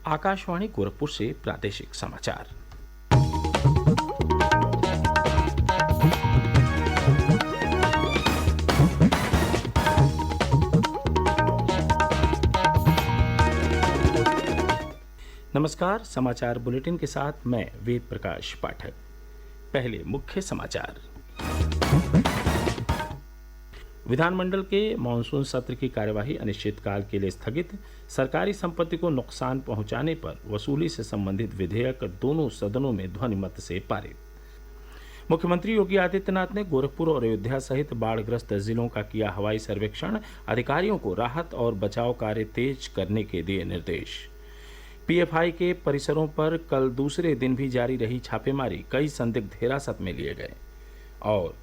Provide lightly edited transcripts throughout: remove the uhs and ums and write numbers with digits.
आकाशवाणी गोरखपुर से प्रादेशिक समाचार। नमस्कार, समाचार बुलेटिन के साथ मैं वेद प्रकाश पाठक। पहले मुख्य समाचार। विधानमंडल के मानसून सत्र की कार्यवाही अनिश्चितकाल के लिए स्थगित। सरकारी संपत्ति को नुकसान पहुंचाने पर वसूली से संबंधित विधेयक दोनों सदनों में ध्वनिमत से पारित। मुख्यमंत्री योगी आदित्यनाथ ने गोरखपुर और अयोध्या सहित बाढ़ग्रस्त जिलों का किया हवाई सर्वेक्षण। अधिकारियों को राहत और बचाव कार्य तेज करने के दिए निर्देश। पीएफआई के परिसरों पर कल दूसरे दिन भी जारी रही छापेमारी, कई संदिग्ध हिरासत में लिए गए। और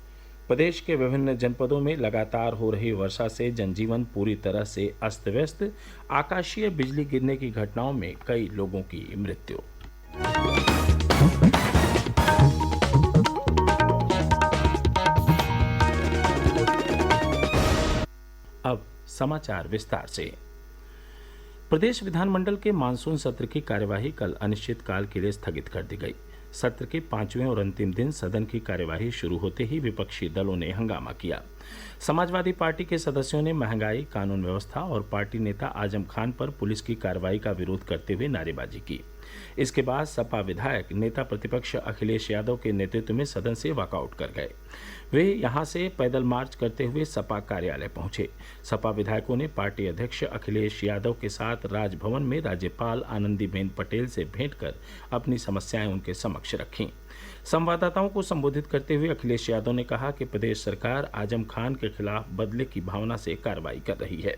प्रदेश के विभिन्न जनपदों में लगातार हो रही वर्षा से जनजीवन पूरी तरह से अस्त व्यस्त। आकाशीय बिजली गिरने की घटनाओं में कई लोगों की मृत्यु। अब समाचार विस्तार से। प्रदेश विधानमंडल के मानसून सत्र की कार्यवाही कल अनिश्चितकाल के लिए स्थगित कर दी गई। सत्र के पांचवें और अंतिम दिन सदन की कार्यवाही शुरू होते ही विपक्षी दलों ने हंगामा किया। समाजवादी पार्टी के सदस्यों ने महंगाई, कानून व्यवस्था और पार्टी नेता आजम खान पर पुलिस की कार्रवाई का विरोध करते हुए नारेबाजी की। इसके बाद सपा विधायक नेता प्रतिपक्ष अखिलेश यादव के नेतृत्व में सदन से वॉकआउट कर गए। वे यहां से पैदल मार्च करते हुए सपा कार्यालय पहुंचे। सपा विधायकों ने पार्टी अध्यक्ष अखिलेश यादव के साथ राजभवन में राज्यपाल आनंदीबेन पटेल से भेंट कर अपनी समस्याएं उनके समक्ष रखीं। संवाददाताओं को संबोधित करते हुए अखिलेश यादव ने कहा कि प्रदेश सरकार आजम खान के खिलाफ बदले की भावना से कार्रवाई कर रही है।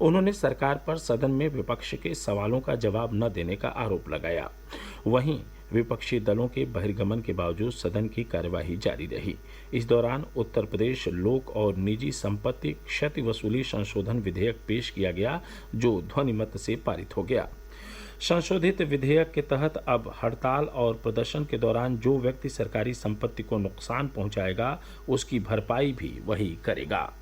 उन्होंने सरकार पर सदन में विपक्ष के सवालों का जवाब न देने का आरोप लगाया। वहीं विपक्षी दलों के बहिर्गमन के बावजूद सदन की कार्यवाही जारी रही। इस दौरान उत्तर प्रदेश लोक और निजी संपत्ति क्षति वसूली संशोधन विधेयक पेश किया गया, जो ध्वनिमत से पारित हो गया। संशोधित विधेयक के तहत अब हड़ताल और प्रदर्शन के दौरान जो व्यक्ति सरकारी संपत्ति को नुकसान पहुंचाएगा, उसकी भरपाई भी वही करेगा।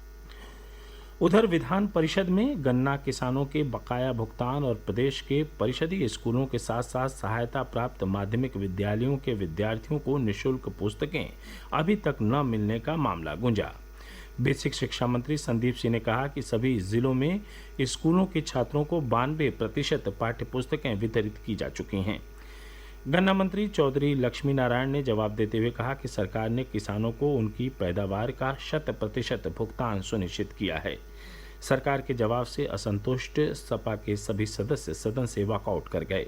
उधर विधान परिषद में गन्ना किसानों के बकाया भुगतान और प्रदेश के परिषदीय स्कूलों के साथ साथ सहायता प्राप्त माध्यमिक विद्यालयों के विद्यार्थियों को निःशुल्क पुस्तकें अभी तक न मिलने का मामला गूंजा। बेसिक शिक्षा मंत्री संदीप सिंह ने कहा कि सभी जिलों में स्कूलों के छात्रों को 92% पाठ्य पुस्तकें वितरित की जा चुकी हैं। गन्ना मंत्री चौधरी लक्ष्मी नारायण ने जवाब देते हुए कहा कि सरकार ने किसानों को उनकी पैदावार का 100% भुगतान सुनिश्चित किया है। सरकार के जवाब से असंतुष्ट सपा के सभी सदस्य सदन से वॉकआउट कर गए।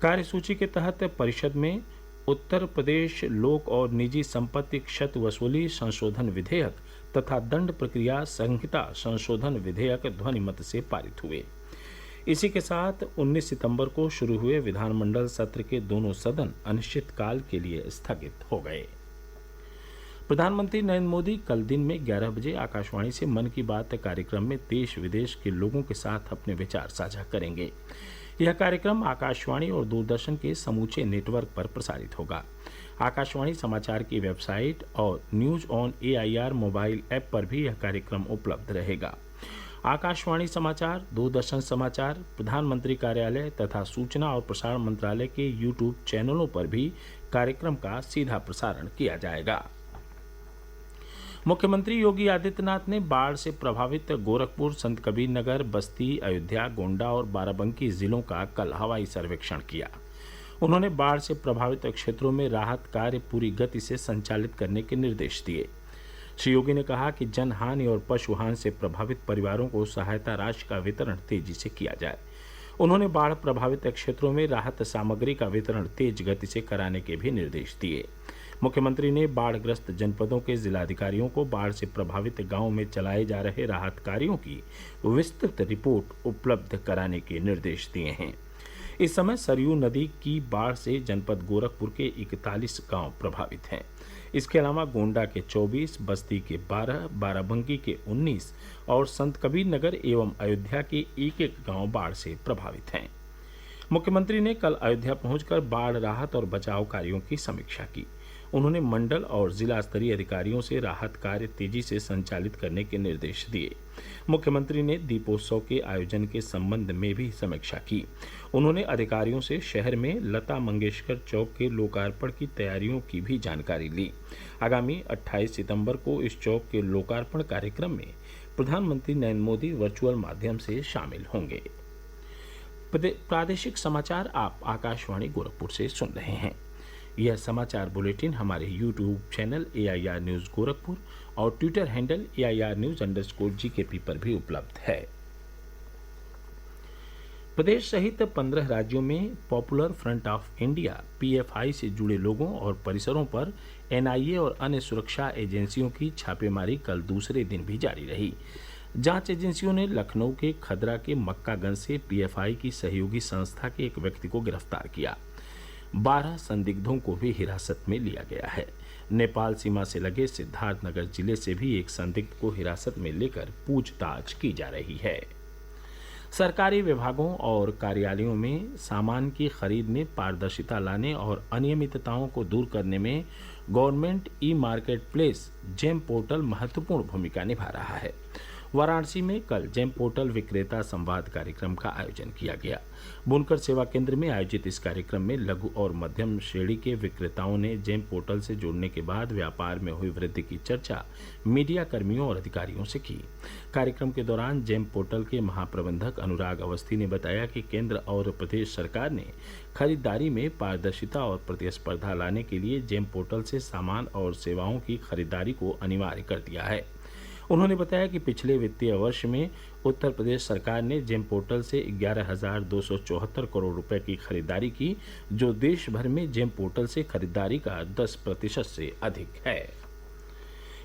कार्यसूची के तहत परिषद में उत्तर प्रदेश लोक और निजी संपत्ति क्षति वसूली संशोधन विधेयक तथा दंड प्रक्रिया संहिता संशोधन विधेयक ध्वनिमत से पारित हुए। इसी के साथ 19 सितंबर को शुरू हुए विधानमंडल सत्र के दोनों सदन अनिश्चितकाल के लिए स्थगित हो गए। प्रधानमंत्री नरेंद्र मोदी कल दिन में 11 बजे आकाशवाणी से मन की बात कार्यक्रम में देश विदेश के लोगों के साथ अपने विचार साझा करेंगे। यह कार्यक्रम आकाशवाणी और दूरदर्शन के समूचे नेटवर्क पर प्रसारित होगा। आकाशवाणी समाचार की वेबसाइट और news on AIR mobile app पर भी यह कार्यक्रम उपलब्ध रहेगा। आकाशवाणी समाचार, दूरदर्शन समाचार, प्रधानमंत्री कार्यालय तथा सूचना और प्रसारण मंत्रालय के YouTube चैनलों पर भी कार्यक्रम का सीधा प्रसारण किया जाएगा। मुख्यमंत्री योगी आदित्यनाथ ने बाढ़ से प्रभावित गोरखपुर, संत कबीर नगर, बस्ती, अयोध्या, गोंडा और बाराबंकी जिलों का कल हवाई सर्वेक्षण किया। उन्होंने बाढ़ से प्रभावित क्षेत्रों में राहत कार्य पूरी गति से संचालित करने के निर्देश दिए। श्री योगी ने कहा कि जनहानि और पशुहानि से प्रभावित परिवारों को सहायता राशि का वितरण तेजी से किया जाए। उन्होंने बाढ़ प्रभावित क्षेत्रों में राहत सामग्री का वितरण तेज गति से कराने के भी निर्देश दिए। मुख्यमंत्री ने बाढ़ग्रस्त जनपदों के जिलाधिकारियों को बाढ़ से प्रभावित गांवों में चलाए जा रहे राहत कार्यों की विस्तृत रिपोर्ट उपलब्ध कराने के निर्देश दिए हैं। इस समय सरयू नदी की बाढ़ से जनपद गोरखपुर के 41 गांव प्रभावित हैं। इसके अलावा गोंडा के 24, बस्ती के 12, बाराबंकी के 19 और संत कबीर नगर एवं अयोध्या के एक गांव बाढ़ से प्रभावित हैं। मुख्यमंत्री ने कल अयोध्या पहुंचकर बाढ़ राहत और बचाव कार्यों की समीक्षा की। उन्होंने मंडल और जिला स्तरीय अधिकारियों से राहत कार्य तेजी से संचालित करने के निर्देश दिए। मुख्यमंत्री ने दीपोत्सव के आयोजन के संबंध में भी समीक्षा की। उन्होंने अधिकारियों से शहर में लता मंगेशकर चौक के लोकार्पण की तैयारियों की भी जानकारी ली। आगामी 28 सितंबर को इस चौक के लोकार्पण कार्यक्रम में प्रधानमंत्री नरेंद्र मोदी वर्चुअल माध्यम से शामिल होंगे। प्रादेशिक समाचार आप आकाशवाणी गोरखपुर से सुन रहे हैं। यह समाचार बुलेटिन हमारे YouTube channel AIR news Gorakhpur और ट्विटर हैंडल AIR न्यूज़_GKP पर भी उपलब्ध है। प्रदेश सहित 15 राज्यों में popular front of India PFI से जुड़े लोगों और परिसरों पर NIA और अन्य सुरक्षा एजेंसियों की छापेमारी कल दूसरे दिन भी जारी रही। जांच एजेंसियों ने लखनऊ के खदरा के मक्कागंज से PFI की सहयोगी संस्था के एक व्यक्ति को गिरफ्तार किया। 12 संदिग्धों को भी हिरासत में लिया गया है। नेपाल सीमा से लगे सिद्धार्थनगर जिले से भी एक संदिग्ध को हिरासत में लेकर पूछताछ की जा रही है। सरकारी विभागों और कार्यालयों में सामान की खरीद में पारदर्शिता लाने और अनियमितताओं को दूर करने में government e market place GeM portal महत्वपूर्ण भूमिका निभा रहा है। वाराणसी में कल जेम पोर्टल विक्रेता संवाद कार्यक्रम का आयोजन किया गया। बुनकर सेवा केंद्र में आयोजित इस कार्यक्रम में लघु और मध्यम श्रेणी के विक्रेताओं ने जेम पोर्टल से जुड़ने के बाद व्यापार में हुई वृद्धि की चर्चा मीडिया कर्मियों और अधिकारियों से की। कार्यक्रम के दौरान जेम पोर्टल के महाप्रबंधक अनुराग अवस्थी ने बताया कि केंद्र और प्रदेश सरकार ने खरीदारी में पारदर्शिता और प्रतिस्पर्धा लाने के लिए जेम पोर्टल से सामान और सेवाओं की खरीदारी को अनिवार्य कर दिया है। उन्होंने बताया कि पिछले वित्तीय वर्ष में उत्तर प्रदेश सरकार ने जेम पोर्टल से 11,274 करोड़ रुपए की खरीदारी की, जो देश भर में जेम पोर्टल से खरीदारी का 10% से अधिक है।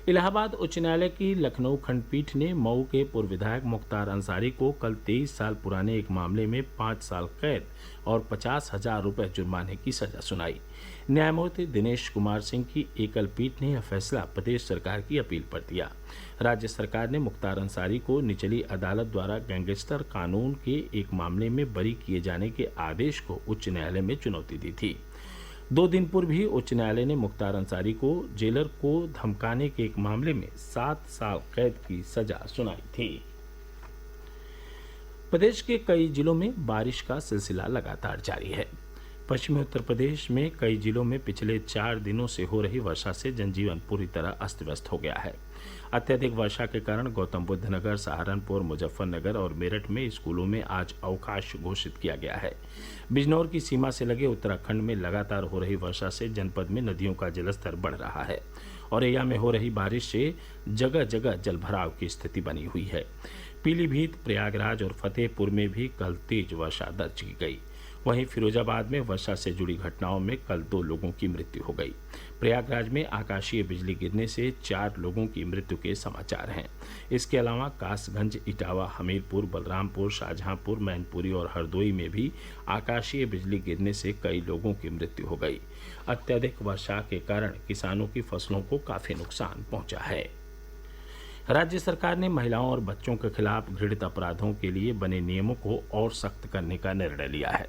इलाहाबाद उच्च न्यायालय की लखनऊ खंडपीठ ने मऊ के पूर्व विधायक मुख्तार अंसारी को कल 23 साल पुराने एक मामले में 5 साल कैद और 50,000 रुपये जुर्माने की सजा सुनाई। न्यायमूर्ति दिनेश कुमार सिंह की एकल पीठ ने यह फैसला प्रदेश सरकार की अपील पर दिया। राज्य सरकार ने मुख्तार अंसारी को निचली अदालत द्वारा गैंगस्टर कानून के एक मामले में बरी किए जाने के आदेश को उच्च न्यायालय में चुनौती दी थी। 2 दिन पूर्व ही उच्च न्यायालय ने मुख्तार अंसारी को जेलर को धमकाने के एक मामले में 7 साल कैद की सजा सुनाई थी। प्रदेश के कई जिलों में बारिश का सिलसिला लगातार जारी है। पश्चिमी उत्तर प्रदेश में कई जिलों में पिछले 4 दिनों से हो रही वर्षा से जनजीवन पूरी तरह अस्त व्यस्त हो गया है। अत्यधिक वर्षा के कारण गौतम बुद्ध नगर, सहारनपुर, मुजफ्फरनगर और मेरठ में स्कूलों में आज अवकाश घोषित किया गया है। बिजनौर की सीमा से लगे उत्तराखंड में लगातार हो रही वर्षा से जनपद में नदियों का जलस्तर बढ़ रहा है। औरैया में हो रही बारिश से जगह जगह जलभराव की स्थिति बनी हुई है। पीलीभीत, प्रयागराज और फतेहपुर में भी कल तेज वर्षा दर्ज की गई। वहीं फिरोजाबाद में वर्षा से जुड़ी घटनाओं में कल 2 लोगों की मृत्यु हो गई। प्रयागराज में आकाशीय बिजली गिरने से 4 लोगों की मृत्यु के समाचार हैं। इसके अलावा कासगंज, इटावा, हमीरपुर, बलरामपुर, शाहजहांपुर, मैनपुरी और हरदोई में भी आकाशीय बिजली गिरने से कई लोगों की मृत्यु हो गई। अत्यधिक वर्षा के कारण किसानों की फसलों को काफी नुकसान पहुंचा है। राज्य सरकार ने महिलाओं और बच्चों के खिलाफ घृणित अपराधों के लिए बने नियमों को और सख्त करने का निर्णय लिया है।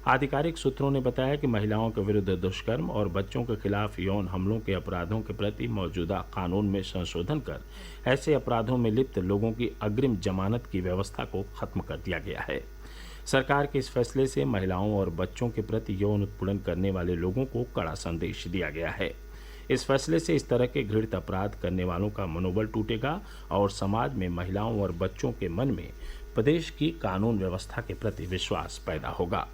आधिकारिक सूत्रों ने बताया कि महिलाओं के विरुद्ध दुष्कर्म और बच्चों के खिलाफ यौन हमलों के अपराधों के प्रति मौजूदा कानून में संशोधन कर ऐसे अपराधों में लिप्त लोगों की अग्रिम जमानत की व्यवस्था को खत्म कर दिया गया है। सरकार के इस फैसले से महिलाओं और बच्चों के प्रति यौन उत्पीड़न करने वाले लोगों को कड़ा संदेश दिया गया है। इस फैसले से इस तरह के घृणित अपराध करने वालों का मनोबल टूटेगा और समाज में महिलाओं और बच्चों के मन में प्रदेश की कानून व्यवस्था के प्रति विश्वास पैदा होगा।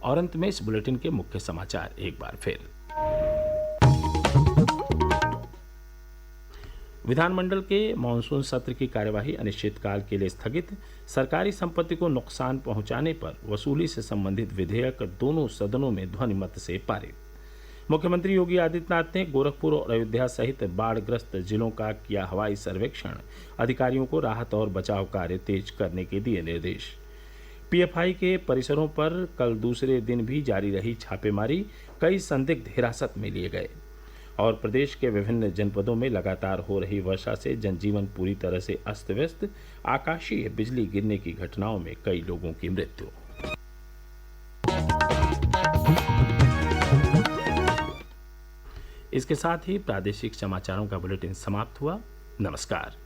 और अंत में इस बुलेटिन के मुख्य समाचार एक बार फिर। विधानमंडल के मानसून सत्र की कार्यवाही अनिश्चितकाल के लिए स्थगित। सरकारी संपत्ति को नुकसान पहुंचाने पर वसूली से संबंधित विधेयक दोनों सदनों में ध्वनिमत से पारित। मुख्यमंत्री योगी आदित्यनाथ ने गोरखपुर और अयोध्या सहित बाढ़ग्रस्त जिलों का किया हवाई सर्वेक्षण। अधिकारियों को राहत और बचाव कार्य तेज करने के दिए निर्देश। PFI के परिसरों पर कल दूसरे दिन भी जारी रही छापेमारी। कई संदिग्ध हिरासत में लिए गए। और प्रदेश के विभिन्न जनपदों में लगातार हो रही वर्षा से जनजीवन पूरी तरह से अस्त व्यस्त। आकाशीय बिजली गिरने की घटनाओं में कई लोगों की मृत्यु। इसके साथ ही प्रादेशिक समाचारों का बुलेटिन समाप्त हुआ। नमस्कार।